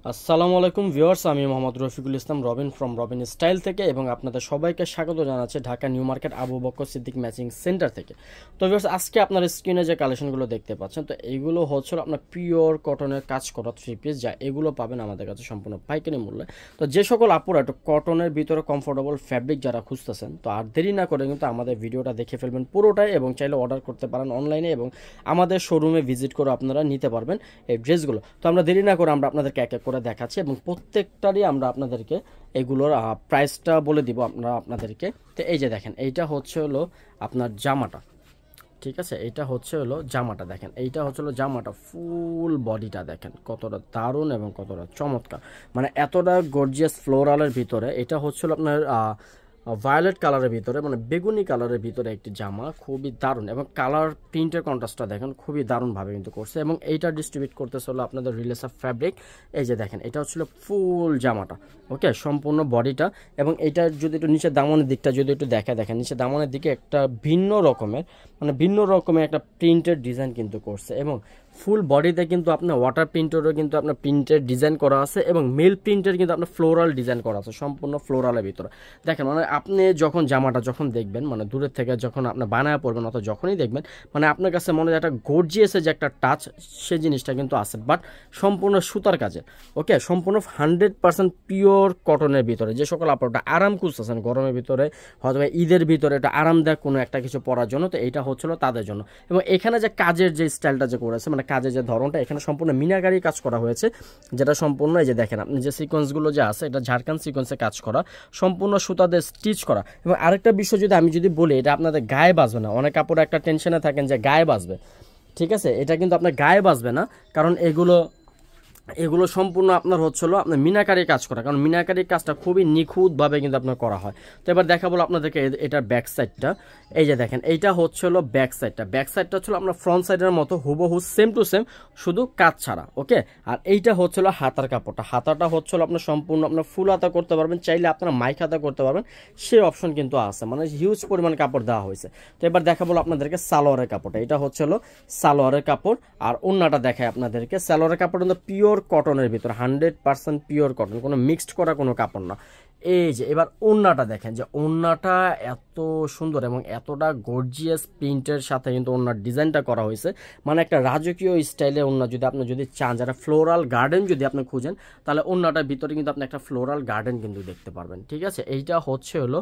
আসসালামু আলাইকুম ভিউয়ার্স, আমি মোহাম্মদ রফিকুল ইসলাম রবিন ফ্রম রবিন স্টাইল থেকে এবং আপনাদের সবাইকে স্বাগত জানাচ্ছি Dhaka New Market Abu Bakar Siddique matching centre থেকে। তো ভিউয়ার্স, আজকে আপনার স্ক্রিনে যে কালেকশনগুলো দেখতে পাচ্ছেন, তো এইগুলো হচ্ছে আপনার পিওর কটনের কাজ করা থ্রি পিস, যা এগুলো পাবেন আমাদের কাছে সম্পূর্ণ পাইকারি মূল্যে। তো যে সকল আপুরা একটু কটনের ভিতরে কমফোর্টেবল ফ্যাব্রিক যারা খুঁজতেছেন, তো আর দেরি না করে কিন্তু আমাদের ভিডিওটা দেখে ফেলবেন পুরোটাই এবং চাইলে অর্ডার করতে পারেন অনলাইনে এবং আমাদের শোরুমে ভিজিট করে আপনারা নিতে পারবেন এই ড্রেসগুলো। তো আমরা দেরি না করে আমরা আপনাদেরকে এক এক করে দেখাচ্ছি এবং প্রত্যেকটারই আমরা আপনাদেরকে এগুলোর প্রাইসটা বলে দিব আপনাদেরকে। তো এই যে দেখেন, এইটা হচ্ছে হলো আপনার জামাটা, ঠিক আছে? এইটা হচ্ছে হলো জামাটা, দেখেন এইটা হচ্ছে হলো জামাটা, ফুল বডিটা দেখেন কতটা দারুণ এবং কতটা চমৎকার, মানে এতটা গর্জিয়াস ফ্লোরালের ভিতরে। এটা হচ্ছে হলো আপনার ভায়োলেট কালারের ভিতরে, মানে বেগুনি কালারের ভিতরে একটি জামা, খুবই দারুণ এবং কালার প্রিন্টের কন্ট্রাস্টটা দেখেন খুবই দারুণভাবে কিন্তু করছে। এবং এইটা ডিস্ট্রিবিউট করতেছে হলো আপনাদের রিলেস অফ ফ্যাব্রিক। এই যে দেখেন, এটা হচ্ছিল ফুল জামাটা, ওকে, সম্পূর্ণ বডিটা। এবং এইটা যদি একটু নিচে দামনের দিকটা যদি একটু দেখেন, নিচে দামনের দিকে একটা ভিন্ন রকমের একটা প্রিন্টের ডিজাইন কিন্তু করছে এবং ফুল বডিতে কিন্তু আপনার ওয়াটার প্রিন্টেরও কিন্তু আপনার প্রিন্টের ডিজাইন করা আছে এবং মেল প্রিন্টের কিন্তু আপনার ফ্লোরাল ডিজাইন করা আছে, সম্পূর্ণ ফ্লোরালের ভিতরে। দেখেন, মানে আপনি যখন জামাটা যখন দেখবেন, মানে দূরের থেকে যখন আপনি বানায় পড়বেন অথবা যখনই দেখবেন, মানে আপনার কাছে মনে হয় একটা গর্জিয়াসের যে একটা টাচ, সে জিনিসটা কিন্তু আছে, বাট সম্পূর্ণ সুতার কাজে, ওকে, সম্পূর্ণ 100% পিওর কটনের ভিতরে। যে সকল আপনারা আরাম খুঁজতেছেন গরমের ভিতরে, হয়তো ঈদের ভিতরে একটা আরামদায়ক কোনো একটা কিছু পরার জন্য, তো এইটা হচ্ছিল তাদের জন্য। এবং এখানে যে কাজের যে স্টাইলটা যে করেছে, মানে কাজের যে ধরনটা, এখানে সম্পূর্ণ মিনাকারি কাজ করা হয়েছে, যেটা সম্পূর্ণ এই যে দেখেন আপনি যে সিকোয়েন্সগুলো যে আছে, এটা ঝাড়খান সিকোয়েন্সে কাজ করা, সম্পূর্ণ সুতাতে স্টিচ করা। এবং আরেকটা বিষয় যদি আমি বলি, এটা আপনাদের গায়ে বাজবে না। অনেক কাপড় একটা টেনশনে থাকেন যে গায়ে বাজবে, ঠিক আছে? এটা কিন্তু আপনার গায়ে বাজবে না, কারণ এগুলো সম্পূর্ণ আপনার হচ্ছিল আপনার মিনাকারি কাজ করা, কারণ মিনাকারি কাজটা খুবই নিখুঁতভাবে কিন্তু আপনার করা হয়। তো এবার দেখাবো আপনাদেরকে এটার ব্যাক সাইডটা। এই যে দেখেন, এইটা হচ্ছিল ব্যাক সাইডটা হচ্ছিল আপনার ফ্রন্ট সাইডের মতো হুবহু সেম টু সেম, শুধু কাজ ছাড়া, ওকে। আর এইটা হচ্ছিল হাতার কাপড়টা, হাতাটা হচ্ছিল আপনার সম্পূর্ণ আপনার ফুল হাতা করতে পারবেন, চাইলে আপনারা মাইক হাতা করতে পারবেন, সেই অপশন কিন্তু আছে, মানে হিউজ পরিমাণ কাপড় দেওয়া হয়েছে। তো এবার দেখাবো আপনাদেরকে সালোয়ারের কাপড়টা। এটা হচ্ছিল সালোয়ারের কাপড়, আর ওন্নাটা দেখায় আপনাদেরকে। সালোয়ারের কাপড় কিন্তু পিওর কটনের ভিতর, 100% পিওর কটন, কোনো মিক্সড করা কোনো কাপড় না। এই যে এবার ওন্নাটা দেখেন, যে ওন্নাটা এত সুন্দর এবং এতটা গর্জিয়াস প্রিন্টের সাথে কিন্তু ওন্নার ডিজাইনটা করা হয়েছে, মানে একটা রাজকীয় স্টাইলে ওন্না। যদি চান, যারা ফ্লোরাল গার্ডেন যদি আপনি খুঁজেন, তাহলে ওন্নাটার ভিতরে কিন্তু আপনি একটা ফ্লোরাল গার্ডেন কিন্তু দেখতে পারবেন, ঠিক আছে? এইটা হচ্ছে হলো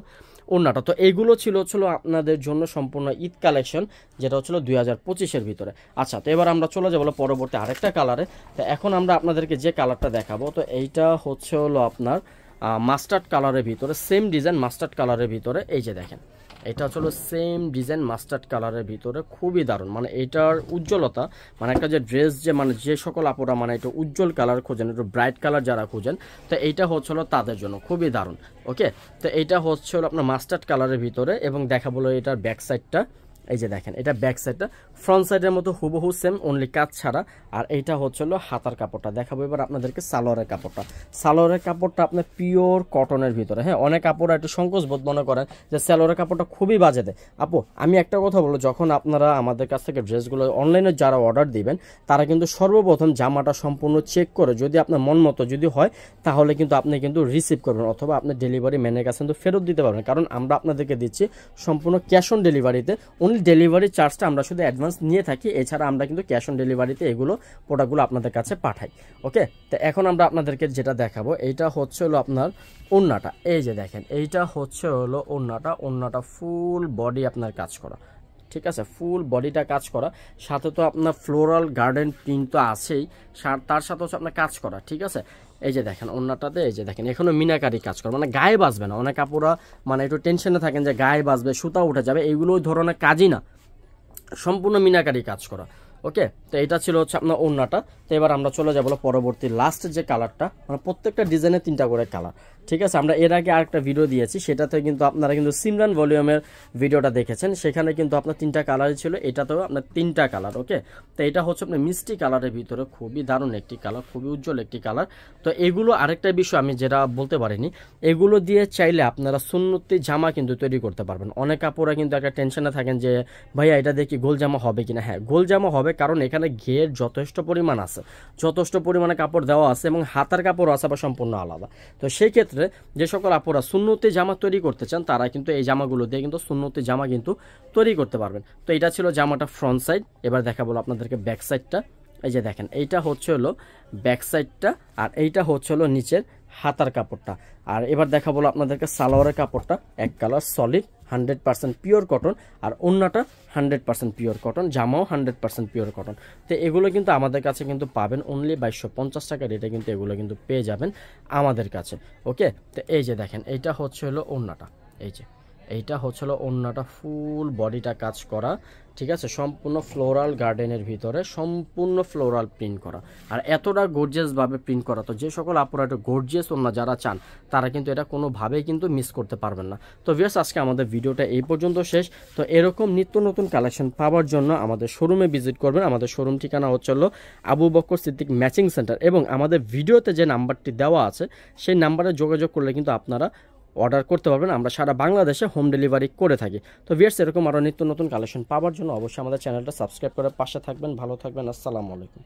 ওন্নাটা। তো এইগুলো ছিল আপনাদের জন্য সম্পূর্ণ ঈদ কালেকশন, যেটা হচ্ছিল 2025-এর ভিতরে। আচ্ছা, তো এবার আমরা চলে যাবো পরবর্তী আরেকটা কালারে। তো এখন আমরা আপনাদেরকে যে কালারটা দেখাবো, তো এইটা হচ্ছে হলো আপনার মাস্টার্ড কালারের ভিতরে, সেম ডিজাইন মাস্টার্ড কালারের ভিতরে। এই যে দেখেন, এটা হলো সেম ডিজাইন মাস্টার্ড কালারের ভিতরে, খুবই দারুণ। মানে এটার উজ্জ্বলতা, মানে একটা যে ড্রেস, যে মানে যে সকল আপুরা মানে একটু উজ্জ্বল কালার খোঁজেন, একটু ব্রাইট কালার যারা খুঁজেন, তো এইটা হচ্ছে হলো তাদের জন্য খুবই দারুণ, ওকে। তো এইটা হচ্ছে হলো আপনার মাস্টার্ড কালারের ভিতরে এবং দেখা বলো এটার ব্যাক সাইডটা। এই যে দেখেন, এটা ব্যাক সাইডটা ফ্রন্ট সাইডের মতো হুবহু সেম, অনলি কাজ ছাড়া। আর এইটা হচ্ছে হলো হাতার কাপড়টা। দেখাবো এবার আপনাদেরকে সালোয়ারের কাপড়টা আপনার পিওর কটনের ভিতরে। হ্যাঁ, অনেক কাপড় একটু সংকোচ বোধ মনে করেন যে সালোয়ারের কাপড়টা খুবই বাজে দেয়। আপু, আমি একটা কথা বলবো, যখন আপনারা আমাদের কাছ থেকে ড্রেসগুলো অনলাইনে যারা অর্ডার দিবেন, তারা কিন্তু সর্বপ্রথম জামাটা সম্পূর্ণ চেক করে, যদি আপনার মন মতো যদি হয়, তাহলে কিন্তু আপনি কিন্তু রিসিভ করবেন অথবা আপনার ডেলিভারি ম্যানের কাছে কিন্তু ফেরত দিতে পারবেন, কারণ আমরা আপনাদেরকে দিচ্ছি সম্পূর্ণ ক্যাশ অন ডেলিভারিতে। ডেলিভারি চার্জটা আমরা শুধু অ্যাডভান্স নিয়ে থাকি, এছাড়া আমরা কিন্তু ক্যাশ অন ডেলিভারিতে এগুলো প্রোডাক্টগুলো আপনাদের কাছে পাঠাই, ওকে। তো এখন আমরা আপনাদেরকে যেটা দেখাবো, এইটা হচ্ছে হলো আপনার ওন্নাটা। এই যে দেখেন, এইটা হচ্ছে হলো ওন্নাটা ফুল বডি আপনার কাজ করা, ঠিক আছে? ফুল বডিটা কাজ করা, সাথে তো আপনার ফ্লোরাল গার্ডেন প্রিন্ট তো আছেই, তার সাথে হচ্ছে আপনার কাজ করা, ঠিক আছে? এই যে দেখেন ওন্নাটাতে, এই যে দেখেন এখনো মিনাকারি কাজ করা, মানে গায়ে বাজবে না। অনেক কাপড়া মানে একটু টেনশনে থাকেন যে গায়ে বাজবে, সুতা উঠে যাবে, এইগুলো ওই ধরনের কাজই না, সম্পূর্ণ মিনাকারি কাজ করা, ওকে। তো এটা ছিল হচ্ছে আপনার ওন্নাটা। তো এবার আমরা চলে যাবো পরবর্তী লাস্ট যে কালারটা, মানে প্রত্যেকটা ডিজাইনে 3টা করে কালার, ঠিক আছে। আমরা এর আগে আরেকটা ভিডিও দিয়েছি, সেটাতে কিন্তু আপনারা কিন্তু সিমরান ভলিউমের ভিডিওটা দেখেছেন, সেখানে কিন্তু আপনার 3টা কালারই ছিল, এটাতেও আপনার 3টা কালার। ওকে, তো এটা হচ্ছে আপনার মিষ্টি কালারের ভিতরে খুবই দারুণ একটি কালার, খুবই উজ্জ্বল একটি কালার। তো এগুলো আরেকটা বিষয় আমি যেটা বলতে পারিনি, এগুলো দিয়ে চাইলে আপনারা সুন্নতি জামা কিন্তু তৈরি করতে পারবেন। অনেক আপুরা কিন্তু একটা টেনশনে থাকেন যে ভাইয়া এটা দেখি গোল জামা হবে কিনা। হ্যাঁ, গোল জামা হবে, কারণ এখানে ঘের যথেষ্ট পরিমাণ আছে, যথেষ্ট পরিমাণে কাপড় দেওয়া আছে এবং হাতার কাপড় আছে আবার সম্পূর্ণ আলাদা। তো সেই ক্ষেত্রে যে সকল আপুরা সুন্নতি জামা তৈরি করতে চান তারা কিন্তু এই জামাগুলো দিয়ে কিন্তু সুন্নতি জামা কিন্তু তৈরি করতে পারবেন। তো এটা ছিল জামাটা ফ্রন্ট সাইড। এবার দেখাবো আপনাদেরকে ব্যাক সাইডটা। এই যে দেখেন, এইটা হচ্ছে হলো ব্যাক সাইডটা, আর এইটা হচ্ছে হলো নিচের হাতার কাপড়টা। আর এবার দেখাবো আপনাদেরকে সালোয়ারের কাপড়টা, এক কালার সলিড 100% পিওর কটন, আর ওড়নাটা 100% পিওর কটন, জামাও 100% পিওর কটন। তো এগুলো কিন্তু আমাদের কাছে কিন্তু পাবেন অনলি 2250 টাকা রেটে, কিন্তু এগুলো কিন্তু পেয়ে যাবেন আমাদের কাছে। ওকে, তো এই যে দেখেন, এইটা হচ্ছে হলো ওড়নাটা, এই যে এইটা হচ্ছে হলো ওড়নাটা, ফুল বডিটা কাজ করা, ঠিক আছে, সম্পূর্ণ ফ্লোরাল গার্ডেনের ভিতরে সম্পূর্ণ ফ্লোরাল প্রিন্ট করা, আর এতটা গর্জিয়াসভাবে প্রিন্ট করা। তো যে সকল আপুরা একটু গর্জিয়াস ওড়না যারা চান তারা কিন্তু এটা কোনোভাবেই কিন্তু মিস করতে পারবেন না। তো ভিউয়ার্স, আজকে আমাদের ভিডিওটা এই পর্যন্ত শেষ। তো এরকম নিত্য নতুন কালেকশন পাওয়ার জন্য আমাদের শোরুমে ভিজিট করবেন। আমাদের শোরুম ঠিকানা হচ্ছে হলো আবু বকর সিদ্দিক ম্যাচিং সেন্টার, এবং আমাদের ভিডিওতে যে নাম্বারটি দেওয়া আছে সেই নাম্বারে যোগাযোগ করলে কিন্তু আপনারা অর্ডার করতে পারবেন। আমরা সারা বাংলাদেশে হোম ডেলিভারি করে থাকি। তো ভিউয়ার্স, এরকম আরও নিত্য নতুন কালেকশন পাওয়ার জন্য অবশ্যই আমাদের চ্যানেলটা সাবস্ক্রাইব করে পাশে থাকবেন। ভালো থাকবেন। আসসালামু আলাইকুম।